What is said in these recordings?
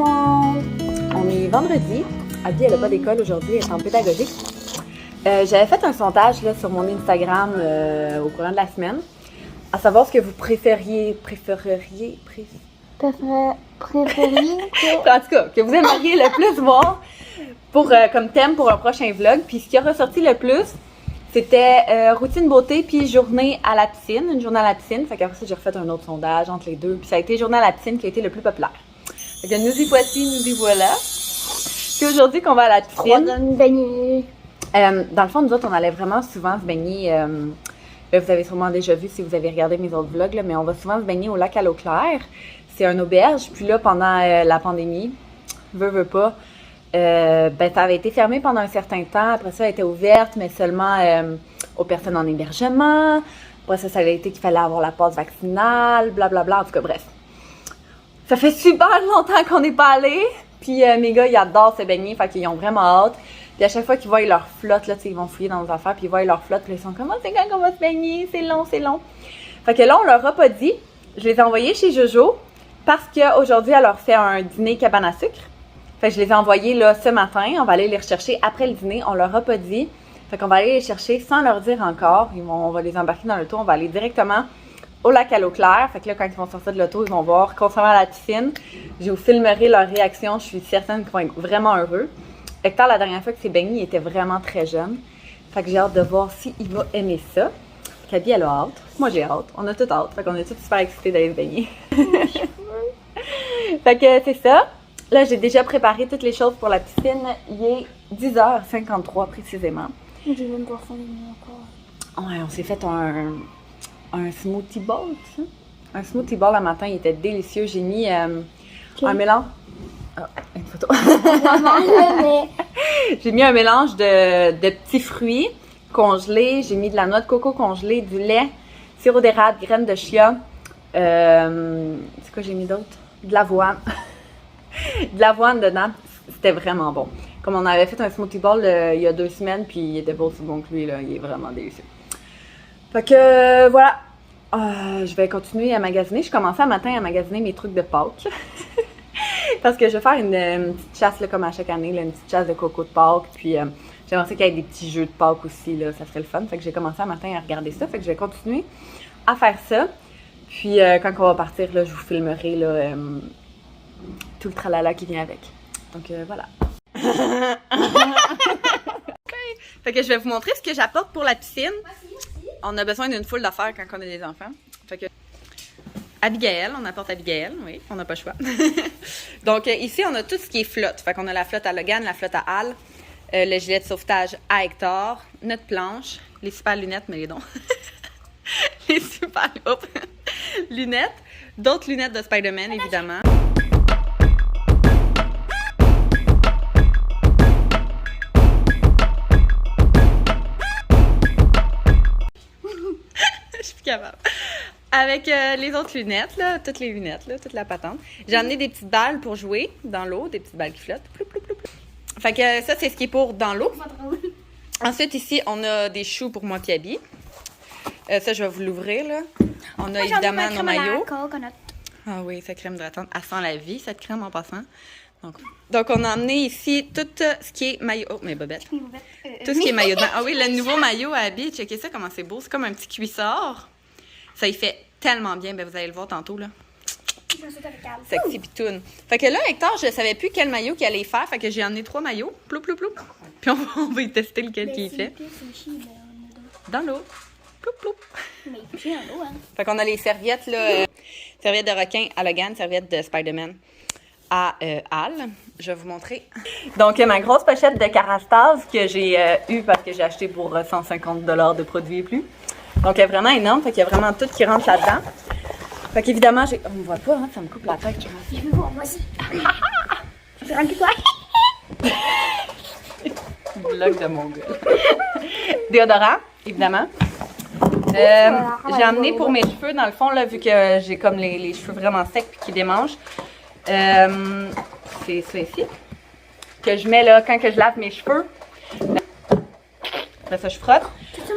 monde! On est vendredi. Abby, elle n'a pas d'école aujourd'hui, elle est en pédagogique. J'avais fait un sondage là, sur mon Instagram au courant de la semaine, à savoir ce que vous préfériez en tout cas, que vous aimeriez le plus voir pour, comme thème pour un prochain vlog. Puis ce qui a ressorti le plus, c'était routine beauté puis journée à la piscine, une journée à la piscine. Fait qu'après ça, j'ai refait un autre sondage entre les deux. Puis ça a été journée à la piscine qui a été le plus populaire. Fait que nous y voici, nous y voilà. C'est aujourd'hui qu'on va à la piscine. Dans le fond, nous autres, on allait vraiment souvent se baigner. Vous avez sûrement déjà vu si vous avez regardé mes autres vlogs, là, mais on va souvent se baigner au lac à l'eau claire. C'est une auberge. Puis là, pendant la pandémie, veut pas, ça avait été fermé pendant un certain temps. Après ça, elle était ouverte, mais seulement aux personnes en hébergement. Après ça, ça avait été qu'il fallait avoir la passe vaccinale, blablabla. En tout cas, bref. Ça fait super longtemps qu'on n'est pas allé. Puis mes gars, ils adorent se baigner, fait qu'ils ont vraiment hâte. Puis à chaque fois qu'ils voient leur flotte, là, ils vont fouiller dans nos affaires, puis ils voient leur flotte, puis ils sont comme, oh, c'est quand qu'on va se baigner, c'est long, c'est long. Fait que là, on leur a pas dit. Je les ai envoyés chez Jojo parce qu'aujourd'hui, elle leur fait un dîner cabane à sucre. Fait que je les ai envoyés là ce matin. On va aller les rechercher après le dîner. On leur a pas dit. Fait qu'on va aller les chercher sans leur dire encore. On va les embarquer dans l'auto. On va aller directement au lac à l'eau claire. Fait que là, quand ils vont sortir de l'auto, ils vont voir concernant la piscine. Je vous filmerai leur réaction. Je suis certaine qu'ils vont être vraiment heureux. Hector, la dernière fois que s'est baigné, il était vraiment très jeune. Fait que j'ai hâte de voir s'il va aimer ça. Abby, elle a hâte. Moi, j'ai hâte. On a toutes hâte. Fait qu'on est tous super excités d'aller se baigner. Fait que c'est ça. Là, j'ai déjà préparé toutes les choses pour la piscine. Il est 10h53 précisément. J'ai même pas faim encore. Ouais, on s'est fait un smoothie bowl, tu sais. Un smoothie bowl le matin, il était délicieux. J'ai mis un mélange. Ah, une photo. J'ai mis un mélange de petits fruits congelés. J'ai mis de la noix de coco congelée, du lait, sirop d'érable, graines de chia. C'est quoi j'ai mis d'autre? De l'avoine. De l'avoine dedans. C'était vraiment bon. Comme on avait fait un smoothie bowl il y a 2 semaines, puis il était pas aussi bon que lui, là. Il est vraiment délicieux. Fait que voilà. Je vais continuer à magasiner. Je commençais un matin à magasiner mes trucs de Pâques. Parce que je vais faire une petite chasse là, comme à chaque année, là, une petite chasse de coco de Pâques. Puis j'aimerais qu'il y ait des petits jeux de Pâques aussi, là, ça serait le fun. Fait que j'ai commencé un matin à regarder ça. Fait que je vais continuer à faire ça. Puis quand on va partir, là, je vous filmerai là, tout le tralala qui vient avec. Donc voilà. Fait que je vais vous montrer ce que j'apporte pour la piscine. On a besoin d'une foule d'affaires quand on a des enfants. Fait que Abigail, on apporte Abigail, oui, on n'a pas le choix. Donc ici, on a tout ce qui est flotte. Fait qu'on a la flotte à Logan, la flotte à Al, le gilet de sauvetage à Hector, notre planche, les super lunettes, mais les dons. Les super lunettes, d'autres lunettes de Spider-Man, évidemment. Je suis plus capable. Avec les autres lunettes, là, toutes les lunettes, là, toute la patente. J'ai amené des petites balles pour jouer dans l'eau, des petites balles qui flottent. Ploup, ploup, ploup, ploup. Fait que ça, c'est ce qui est pour dans l'eau. Ensuite, ici, on a des choux pour moi et Abby. Ça, je vais vous l'ouvrir, là. On a évidemment nos maillots. Ah oui, cette crème hydratante, elle sent la vie, cette crème, en passant. Donc on a emmené ici tout ce qui est maillot. Oh, mes bobettes. Tout ce qui est maillot de bain. Ah oui, le nouveau maillot à Abby, checkez ça, comment c'est beau. C'est comme un petit cuissard. Ça y fait tellement bien. Ben, vous allez le voir tantôt, là. Sexy pitoune. Fait que là, Hector, je savais plus quel maillot qu'il allait faire. Fait que j'ai emmené 3 maillots. Ploup, ploup, ploup. Puis on va y tester lequel qu'il fait. Dans l'eau. Ploup, ploup. Mais il fait dans l'eau, hein. Fait qu'on a les serviettes, là. Serviettes de requin à Logan, serviettes de Spider-Man à Al. Je vais vous montrer. Donc, ma grosse pochette de Carastase que j'ai eue parce que j'ai acheté pour 150 $ de produits et plus. Donc, elle est vraiment énorme. Fait qu'il y a vraiment tout qui rentre là-dedans. Fait qu'évidemment, j'ai... On me voit pas, hein? Ça me coupe la tête. Je veux voir, moi aussi. Je vais remplir quoi? Vlog de mon gars. Déodorant, évidemment. J'ai amené pour mes cheveux, dans le fond, là, vu que j'ai comme les cheveux vraiment secs et qui démangent. C'est ça ici. Que je mets là quand que je lave mes cheveux. Après ça, je frotte.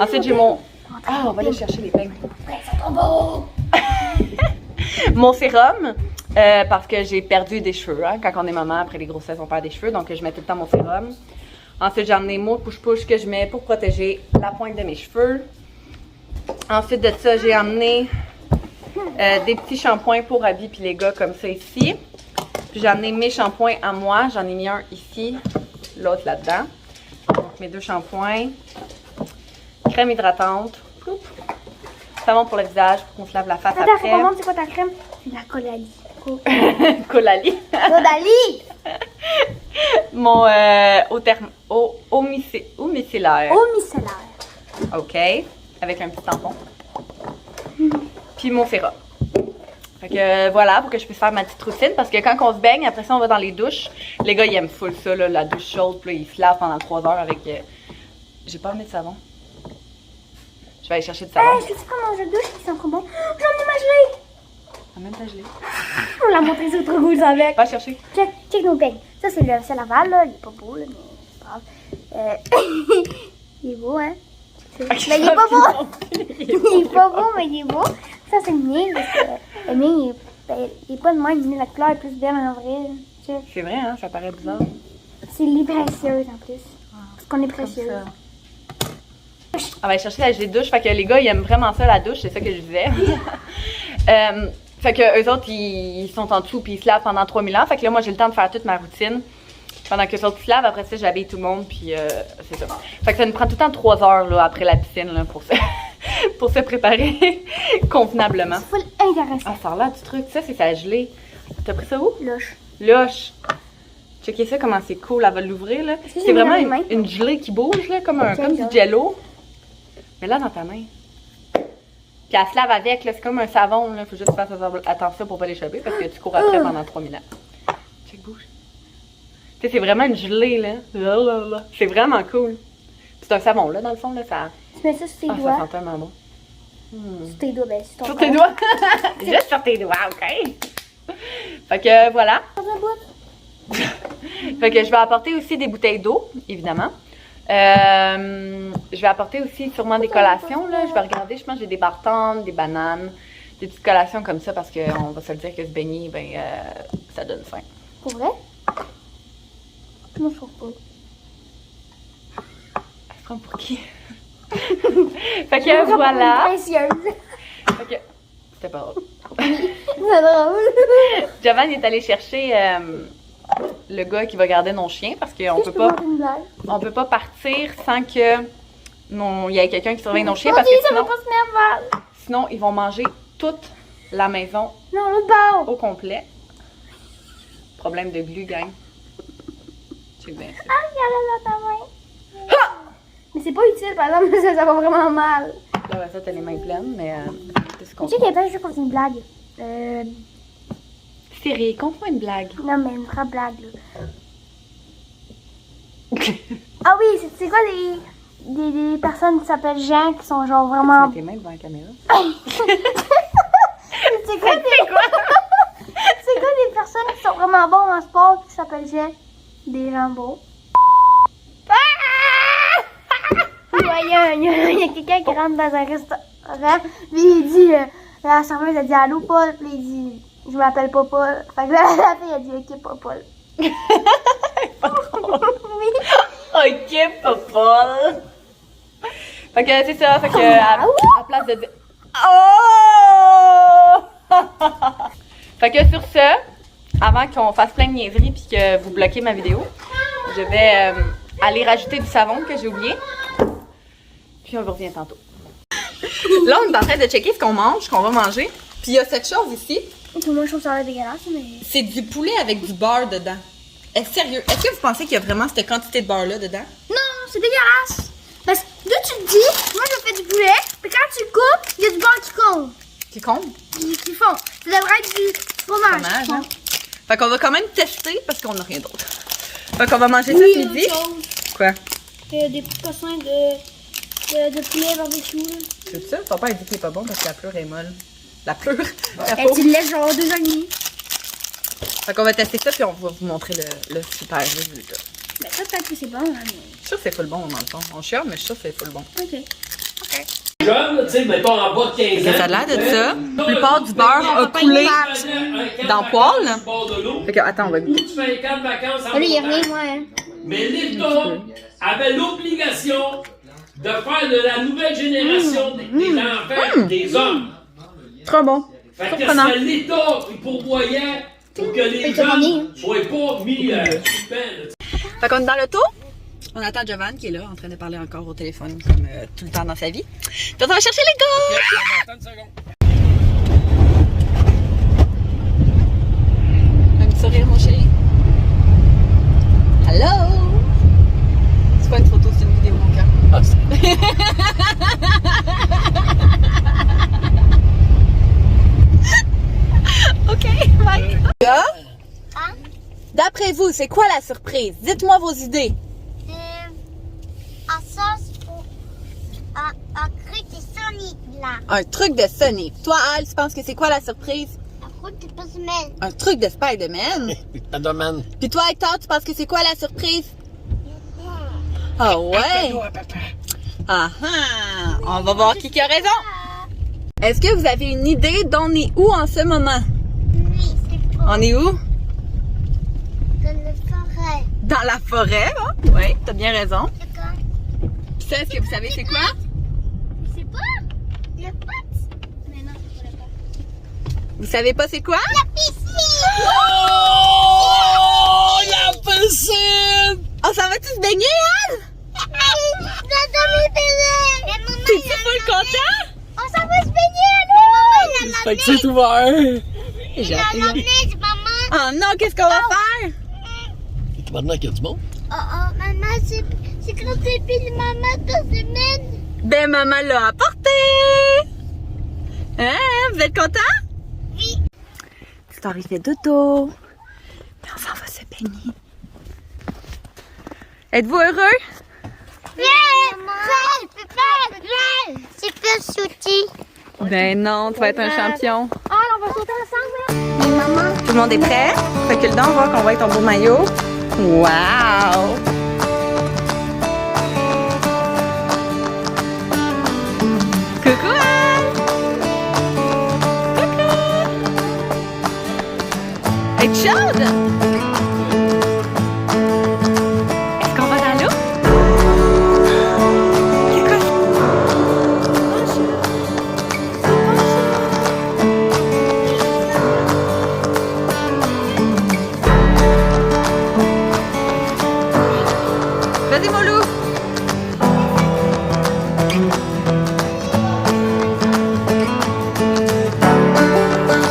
Ensuite, j'ai mon... Ah, on va aller chercher les peignes. Mon sérum. Parce que j'ai perdu des cheveux. Hein. Quand on est maman, après les grossesses, on perd des cheveux. Donc, je mets tout le temps mon sérum. Ensuite, j'ai amené mon push-push que je mets pour protéger la pointe de mes cheveux. Ensuite de ça, j'ai amené des petits shampoings pour habits puis les gars comme ça ici. Puis j'ai amené mes shampoings à moi. J'en ai mis un ici, l'autre là-dedans. Donc, mes 2 shampoings. Crème hydratante. Oups. Savon pour le visage pour qu'on se lave la face Attends, après. faut comprendre c'est quoi ta crème? C'est de la Colali. Colali. Colali! Mon eau micellaire. Eau micellaire. OK. Avec un petit tampon. Puis mon sérum. Fait que voilà, pour que je puisse faire ma petite routine. Parce que quand on se baigne, après ça, on va dans les douches. Les gars, ils aiment full ça, là, la douche chaude. Puis là, ils se lavent pendant 3 heures avec... J'ai pas amené de savon. Je vais aller chercher du savon. Hey, je sais comment je douche qui sont trop bons. J'en ai ma gelée! En même temps, je l'ai. On l'a montré sur trop cool avec. Va chercher. Check nos peignes. Ça, c'est le Laval, là. Il est pas beau, là, mais c'est pas grave. Il est beau, hein? Mais il est pas beau! Il est pas beau, mais il est beau. Ça, c'est le mien, parce que le mien, il est pas de même. La couleur est plus belle en vrai. Check. C'est vrai, hein? Ça paraît bizarre. C'est les précieuses, en plus. Parce qu'on est précieuses. On va aller chercher la gelée de douche. Fait que les gars, ils aiment vraiment ça, la douche. C'est ça que je disais. Fait que eux autres, ils sont en dessous puis ils se lavent pendant 3000 ans. Fait que là, moi, j'ai le temps de faire toute ma routine. Pendant que eux autres se lavent, après ça, j'habille tout le monde puis c'est ça. Fait que ça nous prend tout le temps 3 heures là, après la piscine là, pour, pour se préparer convenablement. C'est full intéressant. Ah, ça a l'air du truc. Ça, c'est sa gelée. T'as pris ça où? Loche. Loche. Checkez ça, comment c'est cool. Elle va l'ouvrir là. Est-ce que C'est j'ai vraiment mis dans les mains? une gelée qui bouge là, comme du Jello. jello. Mais là, dans ta main. Puis elle se lave avec, là, c'est comme un savon, là. Faut juste faire attention pour pas l'échapper parce que tu cours après pendant 3000 ans. Check, bouge. Tu sais, c'est vraiment une gelée, là. C'est vraiment cool. C'est un savon, là, dans le fond, là. Ça... Tu mets ça sur tes Ah, ça doigts. sent tellement bon. Sur tes doigts, ben, sur ton Sur tes corps. doigts. Juste sur tes doigts, OK? Fait que voilà. Dans un bout. Fait que je vais apporter aussi des bouteilles d'eau, évidemment. Je vais apporter aussi sûrement des collations, là. Je vais regarder, je pense que j'ai des bartendes, des bananes, des petites collations comme ça parce qu'on va se le dire que se baigner, ben, ça donne faim. Pour vrai? Moi, je trouve pas. Elle se prend pour qui? Fait que voilà. Précieuse. Fait que... C'était pas drôle. C'est drôle. Giovanni est allé chercher le gars qui va garder nos chiens parce qu'on peut pas... Une blague. On peut pas partir sans que il y ait quelqu'un qui surveille nos chiens Oh, parce dis, que ça va sinon, pas se mettre mal. sinon ils vont manger toute la maison Non, l'autre bord. au complet. Problème de glu, gang. Check bien ça. Ah, regarde là dans ta main. Mais c'est pas utile, par exemple, ça va vraiment mal. Là, ça, t'as les mains pleines, mais c'est ce Tu qu'on sais qu'il y a plein de jeux comme c'est une blague. Siri, conte-moi une blague. Non, mais une vraie blague, là. Ah oui, c'est quoi des personnes qui s'appellent Jean qui sont genre Tu vraiment... mets tes mains devant la caméra. C'est quoi c'est quoi des personnes qui sont vraiment bons en sport qui s'appellent Jean? Des gens beaux. Ouais, il y a quelqu'un qui rentre dans un restaurant, puis il dit, la serveuse a dit allô Paul, puis il dit je m'appelle pas Paul. Fait que là, la fille a dit ok, pas Paul. Oui. Ok, papa. Fait que c'est ça, fait que à place de dire oh! Fait que sur ce, avant qu'on fasse plein de niaiseries puis que vous bloquez ma vidéo, je vais aller rajouter du savon que j'ai oublié. Puis on revient tantôt. Là, on est en train de checker ce qu'on mange, ce qu'on va manger. Puis il y a cette chose ici. Moi, je trouve ça dégueulasse, mais. C'est du poulet avec du beurre dedans. Sérieux, est-ce que vous pensez qu'il y a vraiment cette quantité de beurre-là dedans? Non, c'est dégueulasse. Parce que là, tu te dis, moi, je fais du poulet, puis quand tu le coupes, il y a du beurre qui compte. Qui compte? Qui fond. Ça devrait être du fromage. Fromage, qui fond. hein? Fait qu'on va quand même tester parce qu'on n'a rien d'autre. Fait qu'on va manger Oui, ça ce midi. autre chose. Quoi? Des petits cossins de poulet barbecue. Là. C'est ça? Papa, il dit qu'il est pas bon parce que la pleure est molle. La pleure? La Et peau. tu le laisses genre 2 heures et demie. Fait qu'on va tester ça puis on va vous montrer le super résultat. Ben, ça, peut-être que c'est bon, hein, mais. Je suis sûre que c'est full bon dans le fond. On chiale, mais je suis sûre que c'est full bon. Ok. OK. jeunes, tu sais, mettons en bas de 15 ans. Ça a l'air de ça. La plupart du beurre a coulé dans le poêle. Fait que, attends, on va goûter. Tu fais un camp de vacances en Lui, il y a montagne. rien, moi. Hein. Mais l'État avait l'obligation de faire de la nouvelle génération des enfants des hommes. Trop bon. Fait que Surprenant. c'est l'État qui pourvoyait pour que les jeunes soient pas mis sur le banc. Fait qu'on est dans l'auto. On attend Jovan qui est là, en train de parler encore au téléphone comme tout le temps dans sa vie. Puis on va chercher les gars! Attends une seconde. Un petit sourire, mon chéri. Hello! C'est pas une photo, c'est une vidéo, mon cœur. Ah, OK, bye! Gars, Hein? d'après vous, c'est quoi la surprise? Dites-moi vos idées. En sauce pour un truc de Sonic là. Un truc de Sonic. Toi, Al, tu penses que c'est quoi la surprise? Un truc de Spider-Man. Un truc de Spider-Man. Spider-Man. Puis toi, Hector, tu penses que c'est quoi la surprise? Ah ouais? Ah ah! On va voir qui a raison. Est-ce que vous avez une idée d'on est où en ce moment? Oui, c'est pour On est où? de la forêt. Dans la forêt, hein? Oui, t'as bien raison. C'est quoi? Puis ça, est-ce que vous savez c'est quoi? C'est pas le pot. Mais non, c'est pas le pot. Vous savez pas c'est quoi? La piscine! Oh, la piscine! On s'en va-tu se baigner, Anne? T'es-tu full content? On s'en va se baigner, allô! Fait que c'est ouvert. Il a l'emmené, c'est maman. Oh non, qu'est-ce qu'on va faire? Maintenant qu'il y a du monde. Oh, maman, c'est quand c'est pile maman 2 semaines. Ben, maman l'a apporté! Hein? Vous êtes content? Oui. Hector, il fait dodo. Mais on s'en va se baigner. Êtes-vous heureux? C'est plus sauté. Ben non, tu vas être un champion. Ah, on va sauter ensemble. Mais maman. Tout le monde est prêt? Fait que le temps, on voit qu'on voit ton beau maillot. Wow! Coucou Anne! Coucou! Es-tu chaude? Est-ce qu'on va dans l'eau? C'est quoi ça? Vas-y mon loup!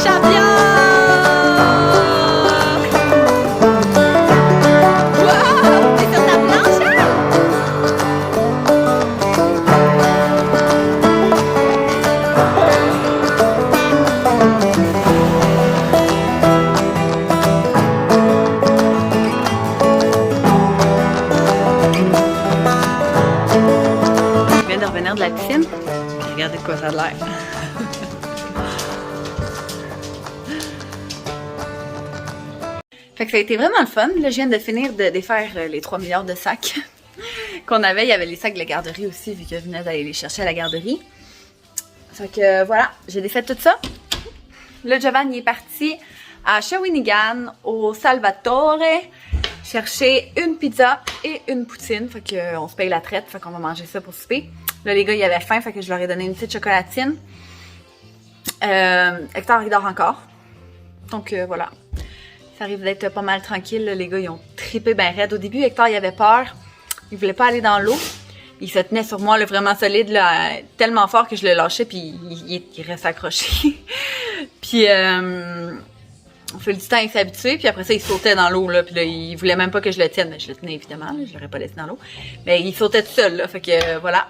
Champion! Wow! T'es sur ta planche, hein? Je viens de revenir de la piscine. Regardez de quoi ça a l'air. Fait que ça a été vraiment le fun. Là, je viens de finir de défaire les 3 milliards de sacs qu'on avait. Il y avait les sacs de la garderie aussi, vu que je venais d'aller les chercher à la garderie. Fait que voilà, j'ai défait tout ça. Là, Jovan, il est parti à Shawinigan, au Salvatore, chercher une pizza et une poutine. Fait que on se paye la traite, fait qu'on va manger ça pour souper. Là, les gars, ils avaient faim, fait que je leur ai donné une petite chocolatine. Hector, il dort encore. Donc voilà. Ça arrive d'être pas mal tranquille. Là. Les gars, ils ont trippé ben raide. Au début, Hector, il avait peur. Il voulait pas aller dans l'eau. Il se tenait sur moi, là, vraiment solide, là, tellement fort que je le lâchais, puis il reste accroché. Puis, au fil du temps, il s'est habitué, puis après ça, il sautait dans l'eau, là, puis là, il voulait même pas que je le tienne. Mais je le tenais, évidemment, là, je l'aurais pas laissé dans l'eau. Mais il sautait tout seul, là, fait que voilà.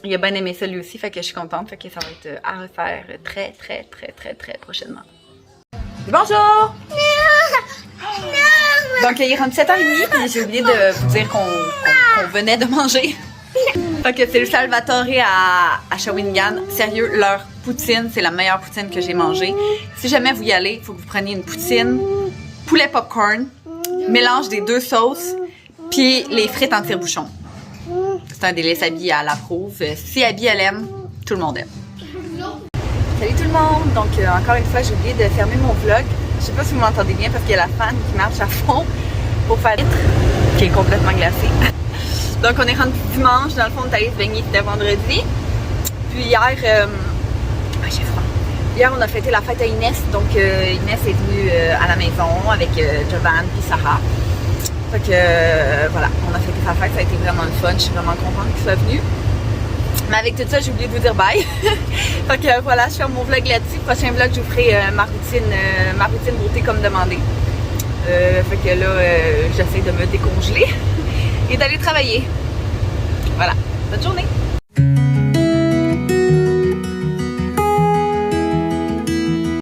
Il a bien aimé ça lui aussi, fait que je suis contente, fait que ça va être à refaire très, très, très, très, très prochainement. Bonjour! Donc, il est rendu 7h30, puis j'ai oublié de vous dire qu'on venait de manger. Fait que c'est le Salvatore à Shawinigan. Sérieux, leur poutine, c'est la meilleure poutine que j'ai mangée. Si jamais vous y allez, il faut que vous preniez une poutine, poulet popcorn, mélange des 2 sauces, puis les frites en tire-bouchon. C'est un délice. Abby, elle approuve. Si Abby, elle aime, tout le monde aime. Salut tout le monde! Donc encore une fois, j'ai oublié de fermer mon vlog. Je sais pas si vous m'entendez bien parce qu'il y a la fan qui marche à fond pour faire litre, qui est complètement glacée. Donc on est rendu dimanche, dans le fond on est allé se baigner, c'était vendredi. Puis hier, j'ai froid. Hier on a fêté la fête à Inès, donc Inès est venue à la maison avec Jovan puis Sarah. Fait que voilà, on a fêté sa fête, ça a été vraiment le fun, je suis vraiment contente qu'il soit venu. Mais avec tout ça, j'ai oublié de vous dire bye. Fait que voilà, je ferme mon vlog là-dessus. Prochain vlog, je vous ferai ma routine beauté comme demandé. Fait que là, j'essaie de me décongeler et d'aller travailler. Voilà, bonne journée!